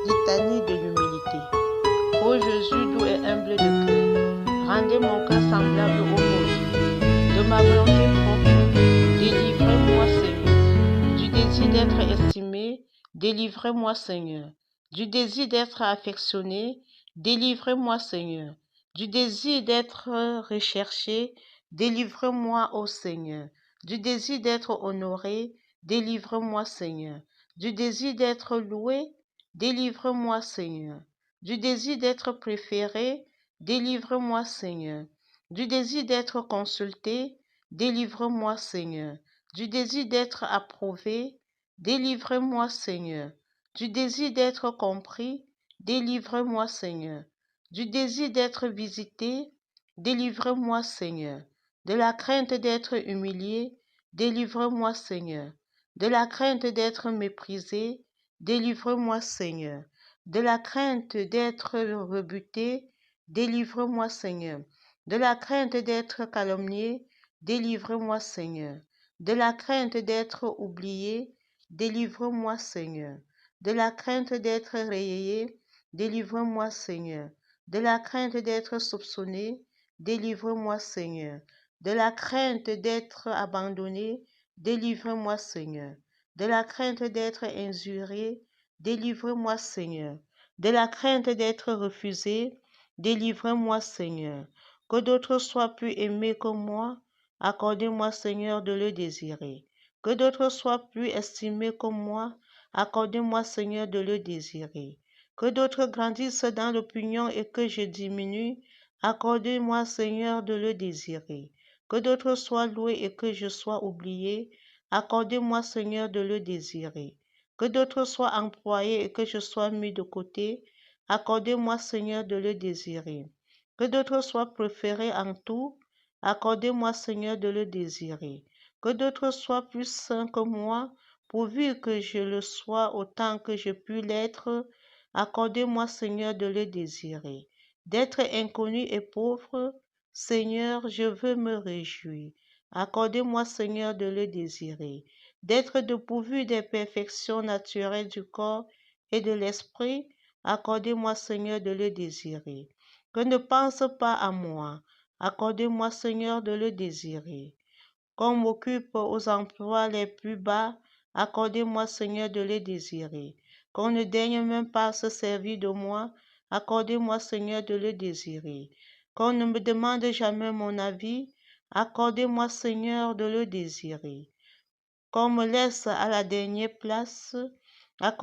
Litanie de l'humilité. Ô Jésus doux et humble de cœur, rendez mon cœur semblable au vôtre. De ma volonté propre, délivrez-moi Seigneur. Du désir d'être estimé, délivrez-moi Seigneur. Du désir d'être affectionné, délivrez-moi Seigneur. Du désir d'être recherché, délivrez-moi ô Seigneur. Du désir d'être honoré, délivrez-moi Seigneur. Du désir d'être loué, délivrez-moi Seigneur. Du désir d'être préféré, délivrez-moi Seigneur. Du désir d'être consulté, délivrez-moi Seigneur. Du désir d'être approuvé, délivrez-moi Seigneur. Du désir d'être compris, délivrez-moi Seigneur. Du désir d'être visité, délivrez-moi Seigneur. De la crainte d'être humilié, délivrez-moi Seigneur. De la crainte d'être méprisé, délivrez-moi Seigneur. De la crainte d'être rebuté, délivrez-moi Seigneur. De la crainte d'être calomnié, délivrez-moi Seigneur. De la crainte d'être oublié, délivrez-moi Seigneur. De la crainte d'être rayé, délivrez-moi Seigneur. De la crainte d'être soupçonné, délivrez-moi Seigneur. De la crainte d'être abandonné, délivrez-moi Seigneur. De la crainte d'être injurié, délivrez-moi Seigneur. De la crainte d'être refusé, délivrez-moi Seigneur. Que d'autres soient plus aimés que moi, accordez-moi Seigneur de le désirer. Que d'autres soient plus estimés que moi, accordez-moi Seigneur de le désirer. Que d'autres grandissent dans l'opinion et que je diminue, accordez-moi Seigneur de le désirer. Que d'autres soient loués et que je sois oublié, accordez-moi Seigneur de le désirer. Que d'autres soient employés et que je sois mis de côté, accordez-moi Seigneur de le désirer. Que d'autres soient préférés en tout, accordez-moi Seigneur de le désirer. Que d'autres soient plus saints que moi, pourvu que je le sois autant que je puis l'être, accordez-moi Seigneur de le désirer. D'être inconnu et pauvre, Seigneur, je veux me réjouir. Accordez-moi Seigneur de le désirer. D'être dépourvu des perfections naturelles du corps et de l'esprit, accordez-moi Seigneur de le désirer. Que ne pense pas à moi, accordez-moi Seigneur de le désirer. Qu'on m'occupe aux emplois les plus bas, accordez-moi Seigneur de les désirer. Qu'on ne daigne même pas se servir de moi, accordez-moi Seigneur de le désirer. Qu'on ne me demande jamais mon avis, accordez-moi Seigneur de le désirer. Qu'on me laisse à la dernière place, accordez